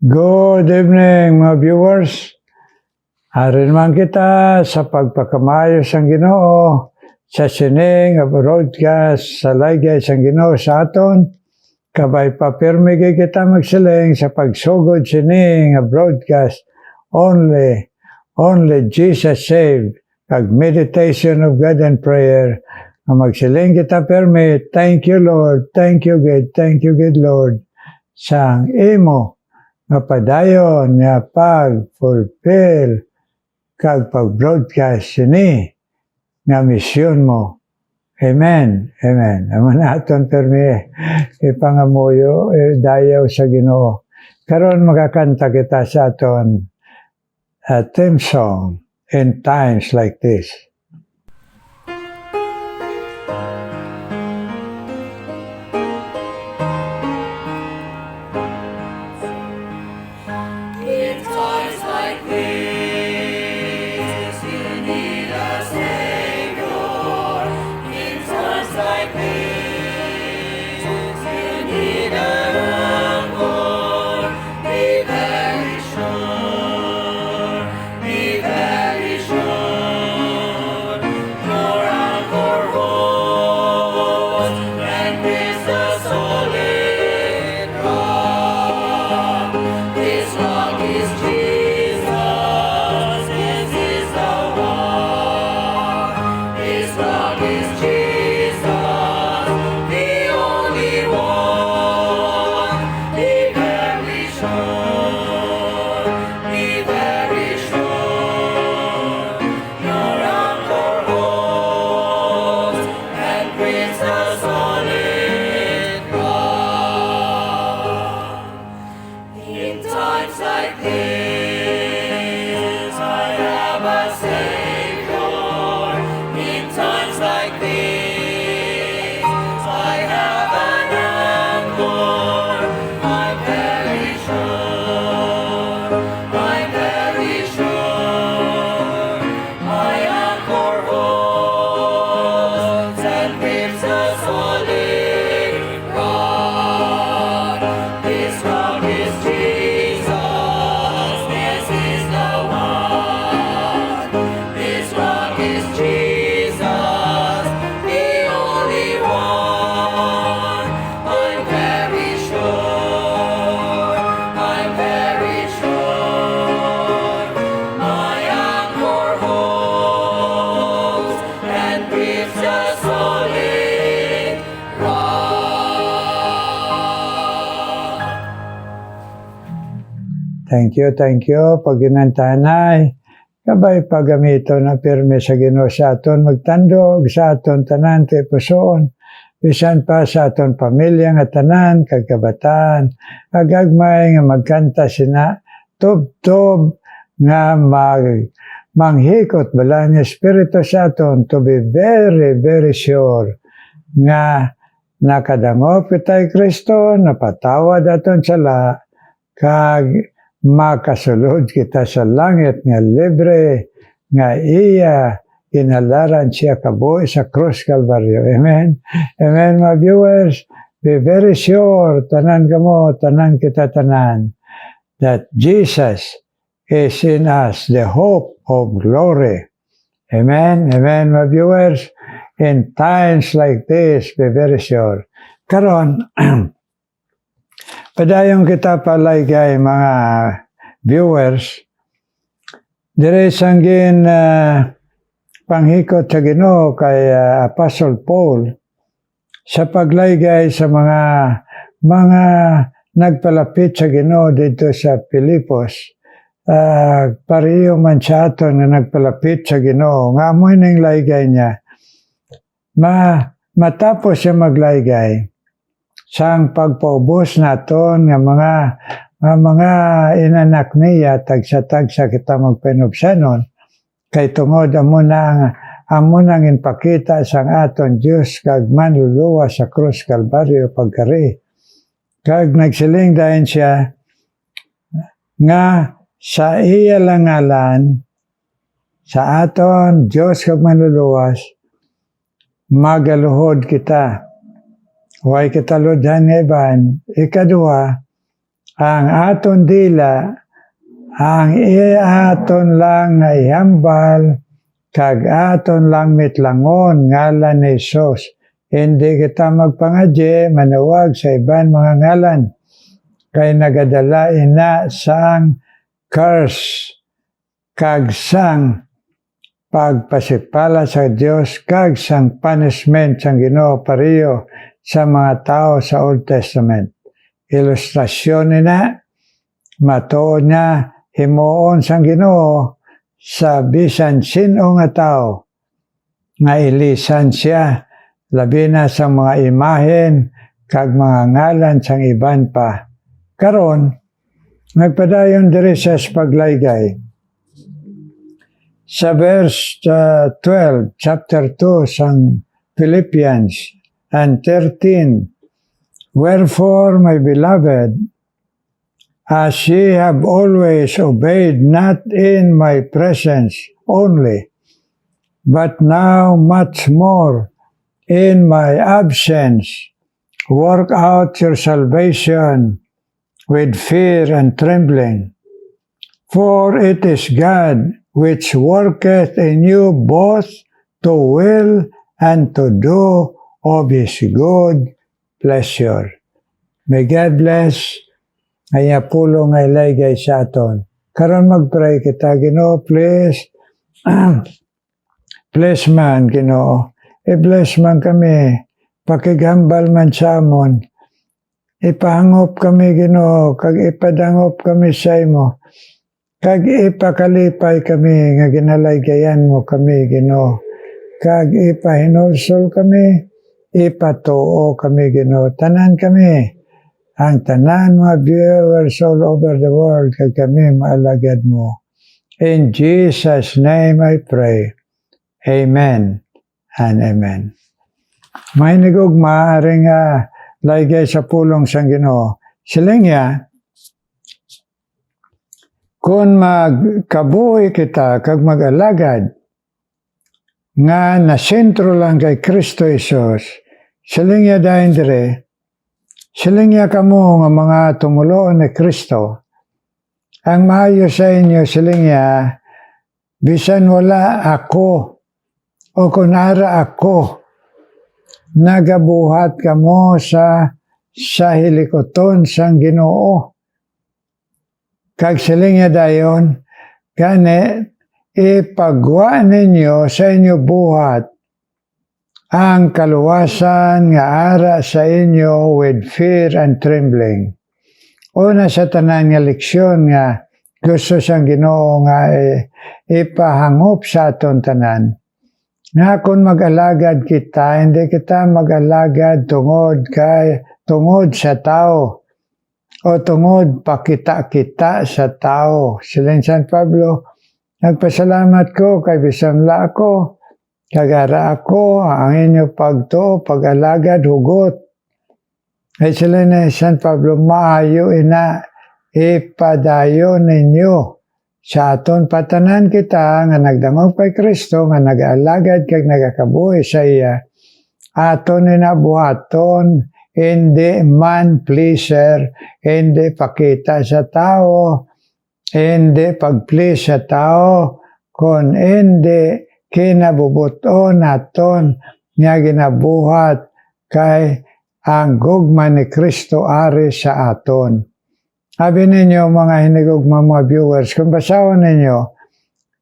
Good evening mga viewers. Ari naman kita sa pagpakamayos ang Ginoo sa sining nga broadcast sa laygay sang Ginoo sa aton. Kabay papirmi kita magsiling sa pagsugod sining nga broadcast only Jesus save. Kag meditation of God and prayer. Magsiling kita permi, thank you Lord, thank you good Lord. Sang imo nga padayon nga pag-fulfill kag pag-broadcast sini nga misyon mo. Amen. Amen. Aman aton permi ipangamuyo dayaw sa Ginoo. Karon makakanta kita sa aton theme song in times like this. Thank you. Pag ginantanay, kabay pagamito na pirmi sa Ginoo sa aton, magtandog sa aton tanan ti pusoon, bisan pa sa aton pamilya nga tanan, kagkabataan, agagmay nga magkanta sina, tub-tub nga manghikot bala ni Espiritu sa aton to be very sure nga nakadangop kitay Kristo, napatawad aton sala, kag makasulod kita sa langit nga libre nga iya inalaran siya kabuhi sa Krus Kalbaryo. Amen. Amen, my viewers. Be very sure, tanan kamo, tanan kita tanan, that Jesus is in us, the hope of glory. Amen. Amen, my viewers. In times like this, be very sure. Karon, padayon kita palaygay mga viewers, dire sanggin panghikot sa Ginoo kay Apostle Paul sa paglaygay sa mga nagpalapit sa Ginoo dito sa Pilipos. Pareho man sa aton na nagpalapit sa Ginoo, nga amoy ning laygay niya. Matapos siya maglaygay, sang pagpaubos naton nga mga inanak niya tagsa kita magpenubsanon kay tungod amo nang inpakita sang aton Dios kag manluluwa sa Krus Kalbaryo pagkari. Kag nagsiling dayon siya nga sa iya langalan sa aton Dios kag manluluwas magaluhod kita. Huwag kita lodhan nga iban. Ikaduha, ang aton dila, ang aton lang nga ihambal, kag aton lang mitlangon ngalan ni Jesus. Hindi kita magpangadye, manawag sa iban mga ngalan. Kay nagadala ina sang curse, kag sang pagpasipala sa Dios, kag sang punishment sang Ginoo pareho sa mga tao sa Old Testament. Ilustrasyon nina, matuod niya, himuon sang Ginoo sa bisan sino nga tao, nga ilisan siya, labi na sa mga imahen, kag mga ngalan sang iban pa. Karon, nagpadayon diri sa paglaygay. Sa verse 12, chapter 2 sang Philippians, and 13, wherefore, my beloved, as ye have always obeyed, not in my presence only, but now much more in my absence, work out your salvation with fear and trembling. For it is God which worketh in you both to will and to do of His good pleasure. May God bless. Ay pulong ay laygay sa aton. Karon mag-pray kita, Ginoo, please. Bless man, Ginoo. I-bless man kami. Pakigambal man sa amon. Ipahangop kami, Ginoo, kag ipadangop kami sa imo. Kag ipakalipay kami nga ginalaygayan mo kami, Ginoo. Kag ipahinulsol kami, ipatuo kami, Ginoo. Tanan kami, ang tanan mga viewers all over the world, kag kami maalagad mo. In Jesus' name I pray. Amen and amen. May nagugma, aring laygay sa pulong sang Ginoo. Siling niya, kung magkabuhi kita, kag mag-alagad, nga nasentro lang kay Kristo Jesus, siling niya dahil dire, siling niya kamo nga mga tumuloon ni Kristo, ang maayo sa inyo, siling niya, bisan wala ako, o kunara ako, nagabuhat kamo sa hilikoton sang Ginoo. Kag siling niya dayon, gani, ipagwa ninyo sa inyo buhat ang kaluwasan nga ara sa inyo with fear and trembling. Una sa tanan nga leksyon nga gusto siyang Ginoo nga ipahangop sa aton tanan. Nga kung mag-alagad kita, hindi kita mag-alagad tungod sa tao o tungod pakita-kita sa tao. Siling San Pablo, nagpasalamat ko kay bisan la ako, kagara ako, ang inyo pagto, pag-alagad, hugot. Ay sila na San Pablo, maayo ina, ipadayo ninyo. Sa aton patanan kita, nga nagdangog kay Kristo, nga nag-alagad kag nagakabuhi sa iya, aton inabuhaton, hindi man pleaser, hindi pakita sa tao, hindi pag-please sa tao, kung hindi kinabubuton naton nga ginabuhat kay ang gugma ni Kristo ari sa aton. Sabi ninyo mga hinigugma mga viewers, kung basahon ninyo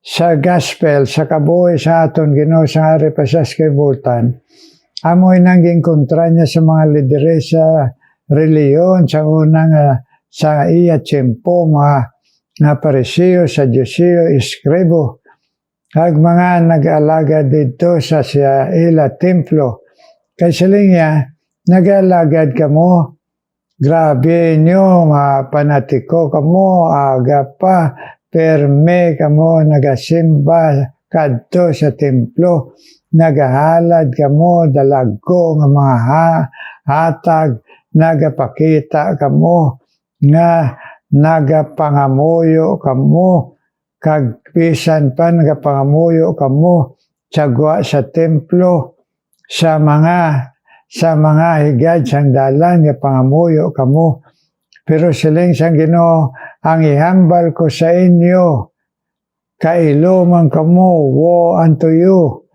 sa gospel, sa kabuhi sa aton Ginoo sa ari pa sa skibutan, amoy nangging kontra niya sa mga lidere sa reliyon, sa unang sa iya tiyempo, mga parisiyo, sadyusiyo, iskribo, kag mga nag-alaga dito sa ila templo. Kay siling niya, nag-alagad kamo, grabe nyo, panatiko kamo, aga pa, perme kamo, nagasimba kadto sa templo, nagahalad kamo, dalago nga mga hatag, nagapakita kamo, nga nagapangamuyo kamo, kag pisan pa nagapangamuyo kamo, tsagwa sa templo, sa mga higad sang dalan nga pangamuyo kamo, Pero siling sang Ginoo, ang ihambal ko sa inyo, kailo man kamo, wo unto you.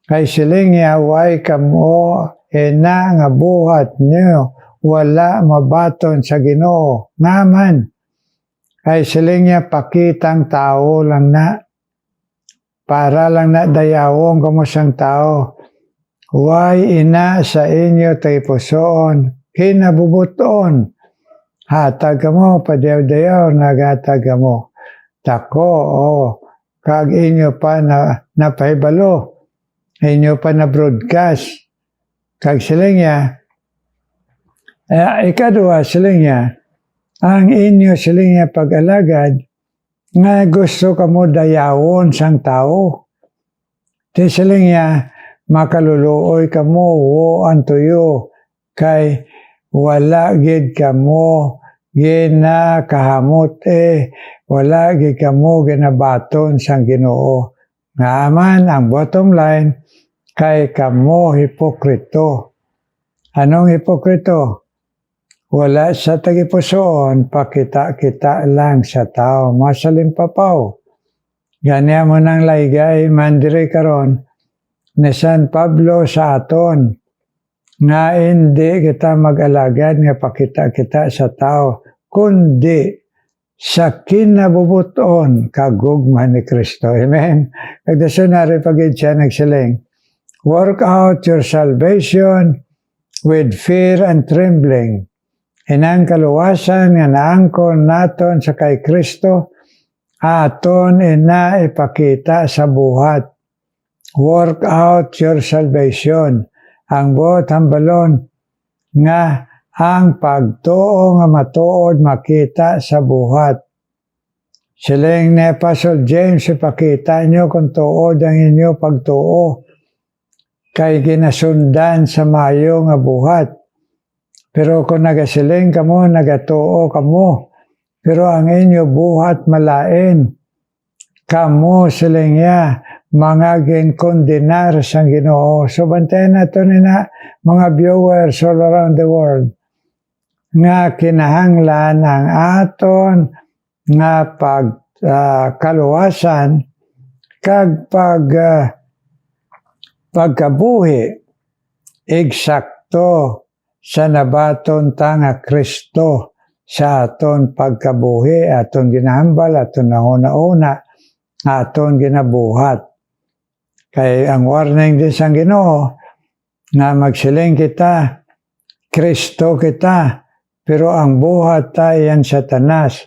Kay siling yaway kamo, ina nga buhat niyo, wala mabaton sa Ginoo. Ngaman, kay siling niya pakitang tao lang na, para lang na dayawong kamo sang tao. Way ina sa inyo tay pusoon, kinabubuton. Hatag mo, padayaw-dayaw, naghatag mo. Tako, kag inyo pa napahibalo, inyo pa na broadcast. Kag sila niya, ikadua sila niya, ang inyo sila niya pag-alagad, nga gusto ka mo dayawon sang tao. Di sila niya, makaluluoy ka mo, wo unto you, kay wala gid kamo ginakahamot wala gid kamo ginabaton sang Ginoo. Ngaaman ang bottom line kay kamo hipokrito. Anong hipokrito? Wala sa tagipusoon, pakita-kita lang sa tao, masalimpapaw. Ganyan mo nang laygay mandiri karon ni San Pablo sa aton, nga hindi kita mag-alagad nga pakita-kita sa tao, kundi sa kinabubuton kagugma ni Kristo. Amen? Nagdasunari pagid siya nagsiling, work out your salvation with fear and trembling. Inang kaluwasan nga naangkon naton sa kay Kristo, aton ina ipakita sa buhat. Work out your salvation. Ang buot hambalon nga ang pagtuo nga matuod makita sa buhat. Siling ni Apostle James, ipakita nyo kung tuod ang inyo pagtuo kay ginasundan sa mayo nga buhat. Pero kung nagasiling kamo, nagatuo kamo, pero ang inyo buhat malain, kamo siling ya, mga ginkondinar sang Ginoo. So bantayan nato nina mga viewers all around the world nga kinahanglan ang aton nga pagkaluwasan kag pagkabuhi eksakto sa nabaton ta nga Kristo sa aton pagkabuhi, aton ginahambal, aton nauna-una, aton ginabuhat. Kay ang warning din sang Ginoo nga magsiling kita, Kristo kita, pero ang buhat ta yan Satanas.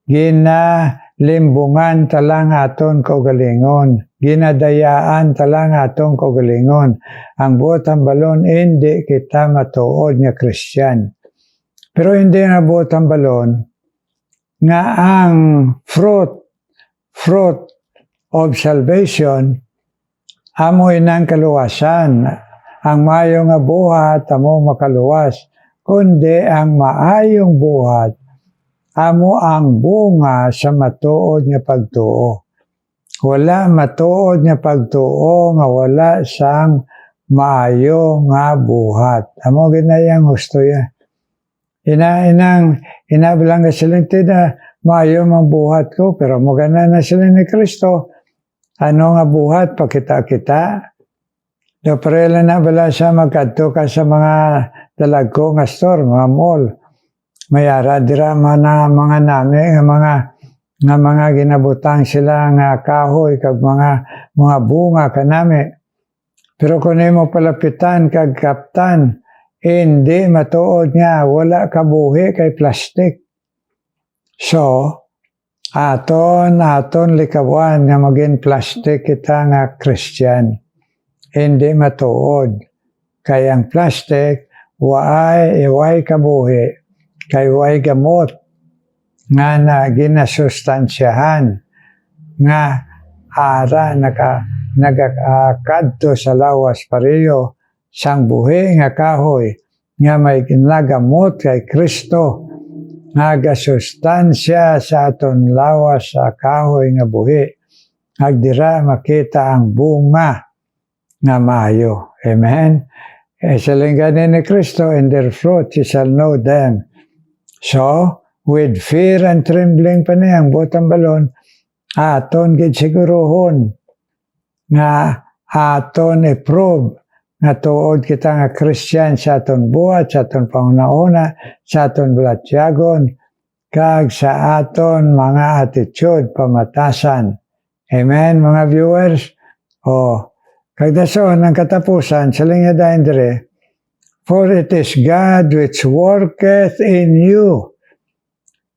Ginalimbungan talang aton kaugalingon, ginadayaan talang aton kaugalingon. Ang buhat ang balon, hindi kita matuod nga Kristiyan. Pero hindi nga buhat ang balon nga ang fruit of salvation amo inang kaluwasan. Ang maayong nga buhat amo makaluwas, kundi ang maayong buhat amo ang bunga sa matuod nga pagtuo. Wala matuod nga pagtuo nga wala sang maayo nga buhat. Amo ginayang gusto ya. Inabilang nga silang na maayo mang buhat ko, pero magana na sila ni Kristo. Ano nga buhat? Pakita-kita. Daprela na bala siya magkadto ka sa mga dalagko nga store, mga mall. Mayara dira mga nami, nga mga ginabutang sila nga kahoy, kag mga bunga kanami. Pero kung mo palapitan kag kaptan, hindi matuod nga, wala kabuhi kay plastic. So, aton likawan nga maging plastic kita nga Christian. Hindi matuod. Kay ang plastic, way kabuhi, kay way gamot, nga na ginasustansyahan, nga ara nagakadto sa lawas pareyo, sang buhi nga kahoy, nga may ginagamot kay Kristo, nga gasustansya sa aton lawas sa kahoy nga buhi, agdira makita ang bunga nga maayo. Amen? Sa lingganin ni Kristo, in their fruit you shall know them. So, with fear and trembling pa niyang butang balon, aton gid sigurohon nga aton i-prove nga tuod kita nga Christian sa aton buhat, sa aton pangunahuna, sa aton bulatyagon, kag sa aton mga attitude pamatasan. Amen, mga viewers? Kag dason ang katapusan, sa lingadayon dire, for it is God which worketh in you.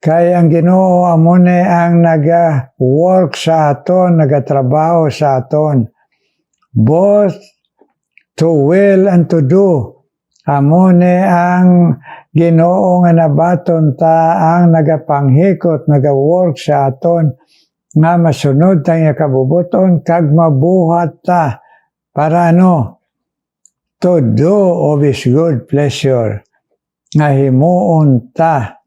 Kay ang Ginoo amone ang naga-work sa aton, nagatrabaho sa aton, both to will and to do. Amone ang Ginoo nga nabaton ta ang nagapanghikot, naga-work sa aton, nga masunod tayong kabubuton, kag mabuhat ta. Para ano? To do of His good pleasure. Nga himuon ta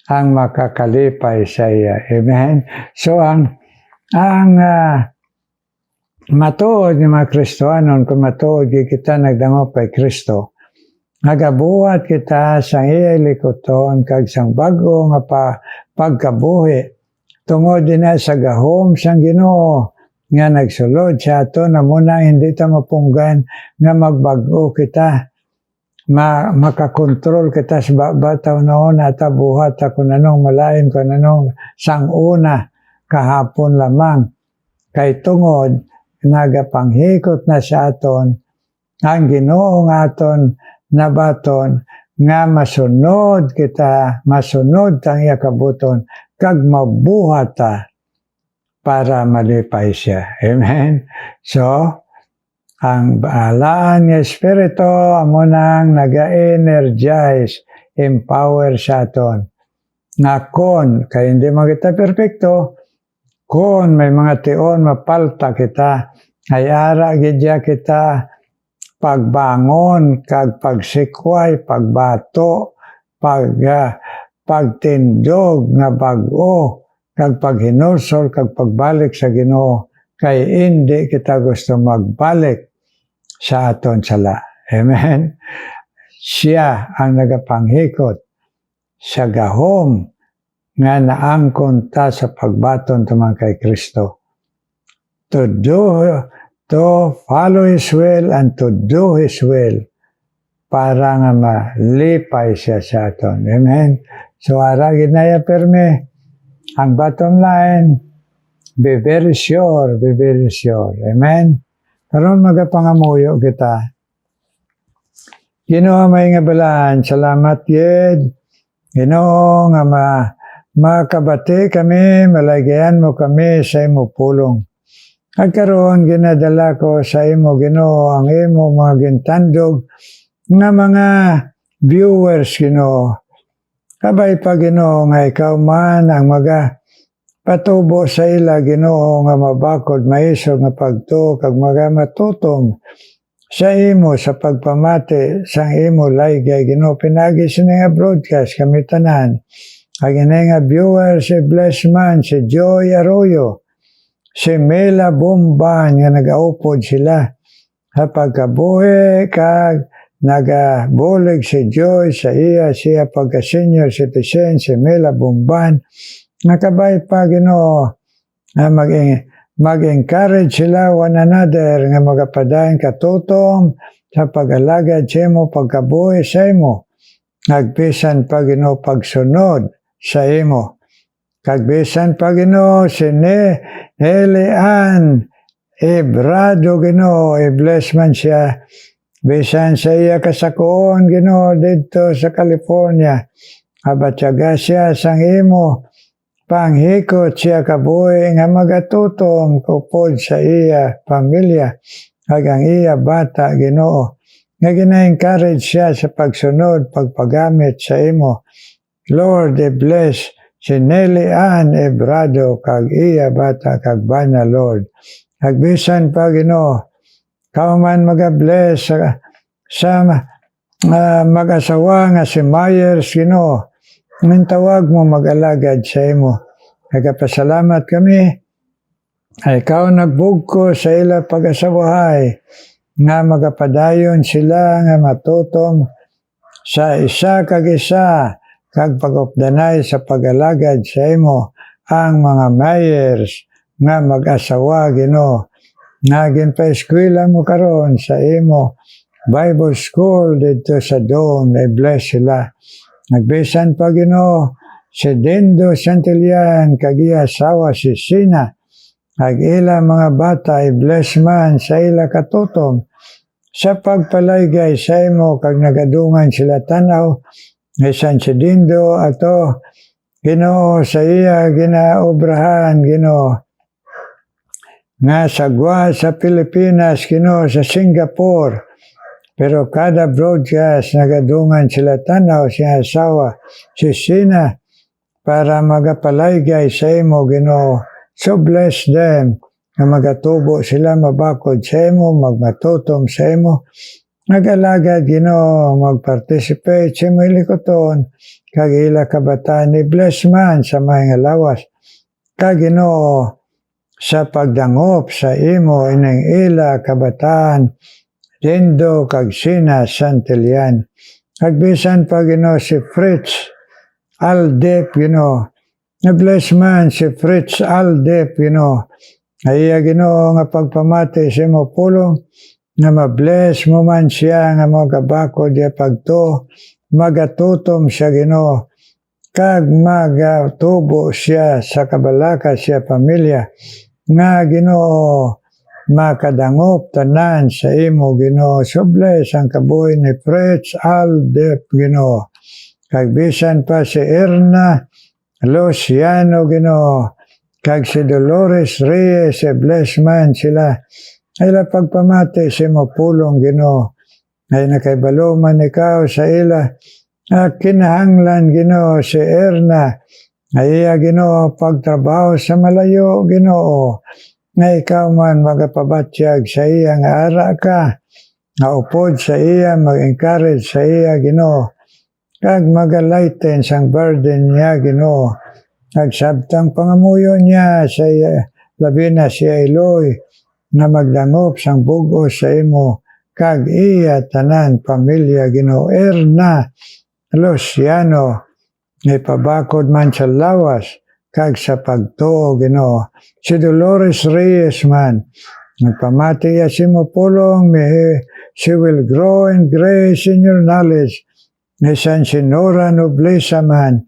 ang makakalipay sa iya. Amen? So, ang matuod ng mga Kristohanon, kung matuod kita nagdangop kay Kristo, nagabuhat kita sa iya likoton, kag sang bago nga pagkabuhi, tungod din na sa gahom sang Ginoo, nga nagsulod sa ato na muna hindi ta mapunggan nga magbago kita, makakontrol kita sa bataw noon at buhat ta kung anong malain, kung anong sang una kahapon lamang. Kay tungod, nagapanghikot na sa aton, ang Ginoo nga aton nabaton, nga masunod kita, masunod tang iya kabuton, kag mabuhat ta para malipay siya. Amen? So, ang baalaan ng Espiritu amo nang naga-energize, empower sa aton. Nga kon, kaya hindi mo kita perfecto, kon may mga tion mapalta kita, ay ara gidya kita pagbangon, kag pagsikway, pagbato, pagtindog nga bag-o, kag paghinusol, kag pagbalik sa Ginoo, kay hindi kita gusto magbalik sa aton sala. Amen? Siya ang nagapanghikot sa gahom nga naangkon ta sa pagbaton tumang kay Kristo. To follow His will and to do His will para nga malipay siya sa aton. Amen? So, aragin na ya perme. Ang bottom line, be very sure, be very sure. Amen? Karon magapangamuyo kita. Ginoo may nga balaan, salamat yed. Ginoo nga makabati kami, malagayan mo kami sa imo pulong. At karon ginadala ko sa imo Ginoo ang imo mga gintandog nga mga viewers Ginoo. Kabay pa Ginoo nga ikaw man ang patubo sa ila Ginoo nga mabakod maisog nga pagtuo kag matutom sa imo sa pagpamati sang imo laygay Ginoo pinagi sa nga broadcast kami tanan. Kag nga viewers si Bless Man, si Joy Arroyo, si Mela Bomban nga nagaupod sila sa pagkabuhi kag nagabulig si Joy sa siya pagka-senior citizen, si Mela Bomban, nakabay pa Ginoo, mag-encourage sila one another, nga magapadayon katutom sa pag-alagad sa imo, pagkabuhi sa imo, nagbisan pa Ginoo pagsunod sa imo, kagbisan pa Ginoo si Elian Ebrado Ginoo, i-bless man siya, bisan sa iya kasakoon Ginoo dito sa California, abatyaga siya sang imo panghikot siya kabuhi nga magatutom kupod sa iya pamilya kag ang iya bata Ginoo, nga gina-encourage siya sa pagsunod pagpagamit sa imo. Lord, bless si Nelly Ann Ebrado kag iya bata kag bana Lord, kag bisan pa Ginoo kauman mag-bless sa mag-asawa nga si Myers Ginoo, mintawag mo mag-alagad sa imo. Nagapasalamat kami ay ikaw nagbugko sa ila pag-asawahay nga magapadayon sila nga matutom sa isa kag isa kag pagupdanay sa pagalagad sa imo ang mga mayers nga mag-asawa, Ginoo, nga ginpa-eskwela mo karon sa imo Bible School dito sa Doon. I-bless sila. Nagbisan pa, Ginoo, si Dindo Santillan kag iya asawa si Sina, ag ila mga bata, i-bless man sa ila katutom sa pagpalaygay sa imo kag nagadungan sila tanaw isan si Dindo ato, Ginoo, sa iya ginaobrahan, Ginoo, nga sagwa sa Pilipinas, Ginoo, sa Singapore. Pero kada broadcast nagadungan sila tanaw siya asawa si Sina para magapalaygay sa imo, Ginoo. So bless them na magatubo sila mabakod sa imo, magmatutom sa imo, nag-alagad, Ginoo, mag-participate sa imo ilikoton kag ila kabataan ni bless man sa mga lawas kag Ginoo sa pagdangop sa imo ining ila kabataan Dindo kag Sina Santillan. Agbisan pa, Ginoo, si Fritz Aldep, Ginoo, na-bless man si Fritz Aldep, Ginoo, ay Ginoo nga pagpamati sa imo pulong nga ma-bless mo man siya nga magabako diya pagto magatutom siya, Ginoo, kag magatubo siya sa kabalaka siya pamilya nga, Ginoo, makadangop tanan sa imo, Ginoo. So bless ang kabuhi ni Fritz Aldep, Ginoo, kag bisan pa si Erna Luciano, Ginoo, kag si Dolores Reyes, bless man sila. Ila pagpamati sa imo pulong, Ginoo, ay nakaibalo man ikaw sa ila kinahanglan, Ginoo, si Erna ay Ginoo pagtrabaho sa malayo, Ginoo, nga ikaw man magapabatyag sa iya nga ara ka, nga upod sa iya, mag-encourage sa iya, Ginoo, kag mag-lighten sang burden niya, Ginoo, kag sabtang pangamuyo niya sa iya, labi na siya Eloy, nga magdangop sang bugos sa imo, kag iya tanan pamilya, Ginoo. Erna Luciano, ipabakod man sa lawas, kag sa pagtuo, Ginoo. Si Dolores Reyes man, nagpamati ya si mo pulong, she will grow in grace in your knowledge. Nisan si Nora Nobleza man,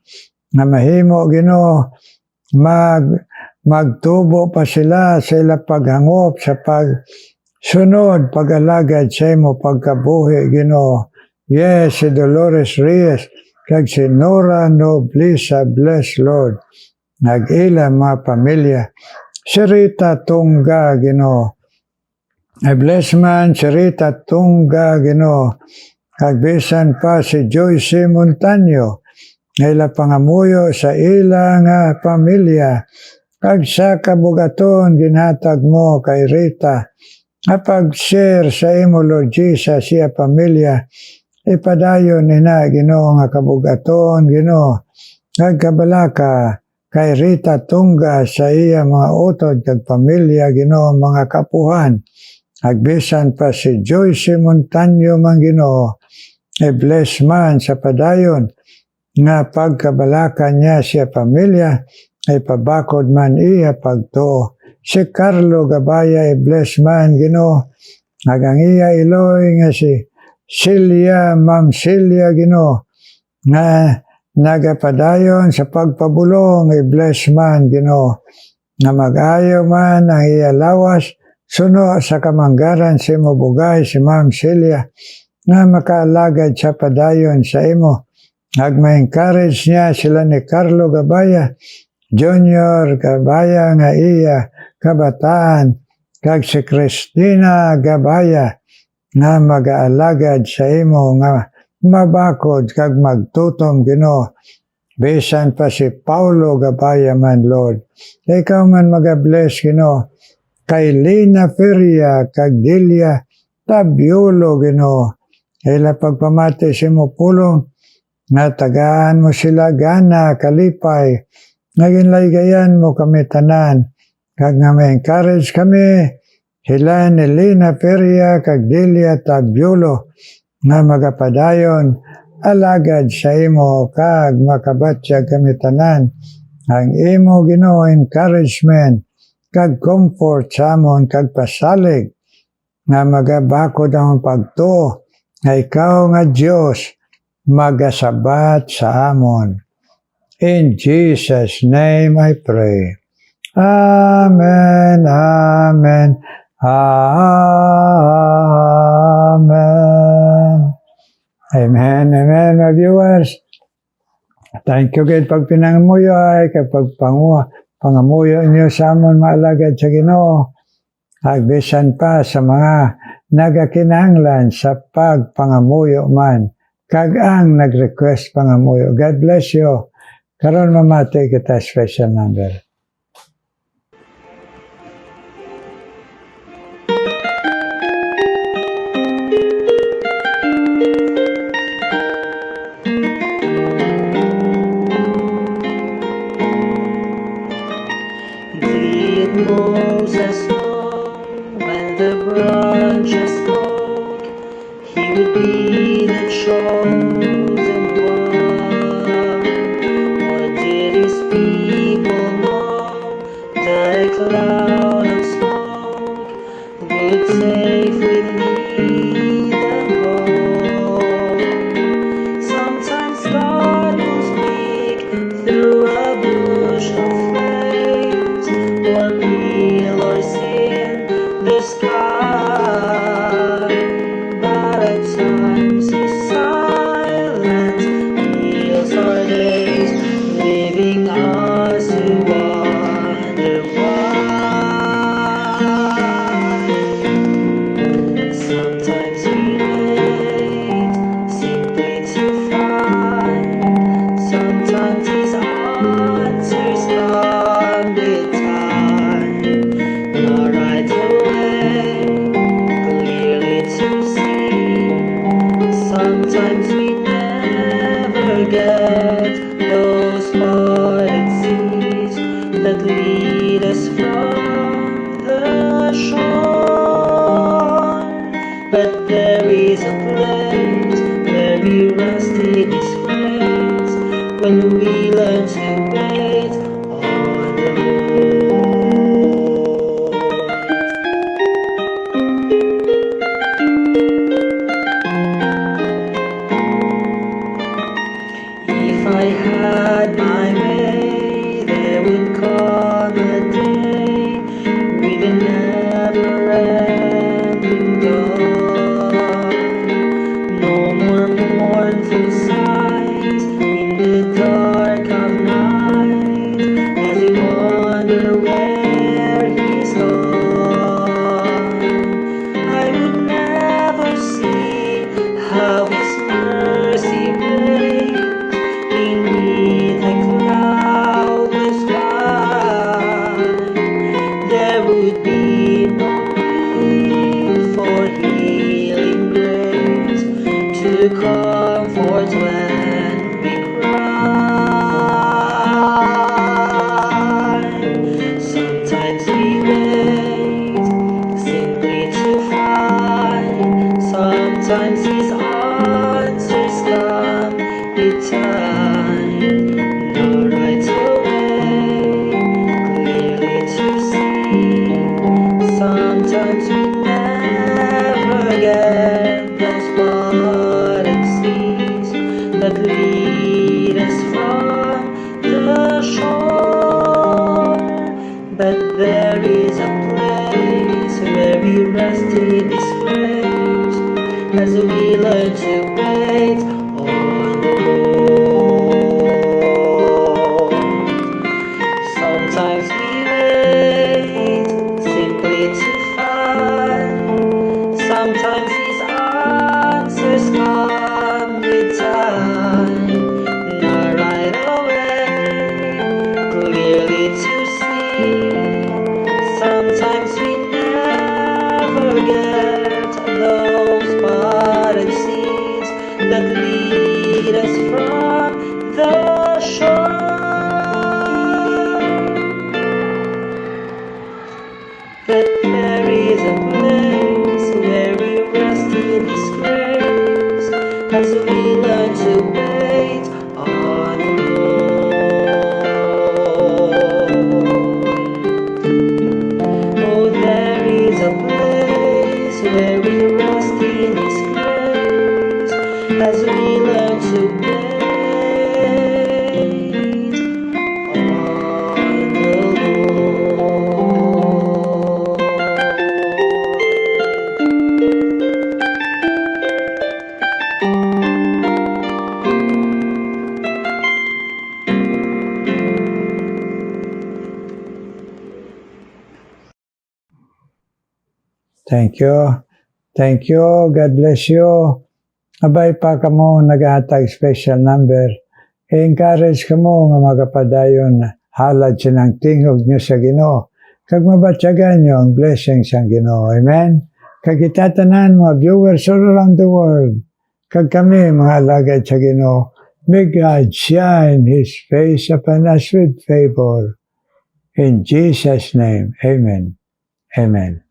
na mahimo, Ginoo, magtubo pa sila sa ila paghangop sa pagsunod, pag-alagad sa imo pagkabuhi, Ginoo. Yes, si Dolores Reyes, kag si Nora Nobleza, bless Lord. Nag-ila mga pamilya. Si Rita Tungga, Ginoo. Bless man si Rita Tungga, Ginoo. Kag bisan pa si Joyce Montaño. Ila pangamuyo sa ila nga pamilya. Kag sa kabugaton ginhatag mo kay Rita. Pag-share sa imo, Lord Jesus, siya pamilya. Ipadayon nina, Ginoo, nga kabugaton, Ginoo. Kag kabalaka kay Rita Tungga sa iya mga utod kag pamilya, Ginoo, mga kapuhan. Agbisan pa si Joyce Montaño man, Ginoo. Bless man sa padayon nga pagkabalaka niya siya pamilya, ay pabakod man iya pagtuo. Si Carlo Gabaya, bless man, Ginoo. Nagang iya Eloy nga si Celia, Ma'am Celia, Ginoo, nga nagapadayon sa pagpabulong, bless man, Ginoo, nga mag-ayo man ang iya lawas, suno sa kamanggaran si mo bugay si Ma'am Celia, nga makaalagad sa padayon sa imo. Nagma-encourage niya sila ni Carlo Gabaya, Junior Gabaya nga iya kabataan, kag si Cristina Gabaya, nga mag-aalagad sa imo nga mabakod kag magtutom, Ginoo. Bisan pa si Paulo Gabaya man, Lord. Ikaw man mag-bless, Ginoo. Kay Lina Feria kag Delia Tabiolo, Ginoo. Ila pagpamati si mo pulong, nga tagaan mo sila gana, kalipay, naging laygayan mo kami tanan, kag nga ma-encourage kami, sila ni Lina Feria kag Delia Tabiolo, nga magapadayon, alagad sa imo kag makabatyag kami tanan. Ang imo Ginoo encouragement kag comfort sa amon kag pasalig nga magabakod ang pagtuo nga ikaw nga Dios magasabat sa amon. In Jesus' name I pray. Amen, amen, amen. Amen, amen, my viewers. Thank you God pag pinangamuyo ay kapag pangamuyo inyo sa amon maalagad sa Ginoo. Agbisan pa sa mga nagakinahanglan sa pagpangamuyo man. Kag ang nag-request pangamuyo. God bless you. Karon mamati kita special number. Moses knew when the branches spoke, he would be the chosen one. What did his people know? The cloud of smoke would safely lead them home. Sometimes God will speak through a bush of flames, or pillars in the sky, but at times His silence heals our days, leaving us to wonder why. Sometimes we wait simply to find, sometimes His answers come with time, not right away, clearly to see. Sometimes we never get those spotted seas that lead us from the shore. But there is a place where we rest in His grace, when we learn to wait on the Lord. If I had my way, there would come a day with a never-ending dawn. No more mournful sighs in the dark of night, as we wonder where He's gone. I would never see how His mercy breaks beneath a cloudless sky. There would be no need for healing grace to comfort when we cry. Sometimes we wait simply to find, sometimes His answers come with time, not right away, clearly to see. Sometimes we never get those spotted seas that lead us from the shore. But there is a place where we rest in His grace, as we learn to wait on the Lord. Sometimes we wait simply to find, sometimes His answers come with time, not right away, clearly to see. Sometimes we never get those spotted seas that lead us from the shore. Thank you. Thank you. God bless you. Abay pa ka mo naghatag special number. I-encourage ka mo nga magapadayon halad siya ng tingog niyo sa Ginoo. Kag mabatyagan niyo ang blessings ang Ginoo. Amen. Kag itatanan mga viewers all around the world. Kag kami mga alagad sa Ginoo. May God shine His face upon us with favor. In Jesus' name, Amen. Amen.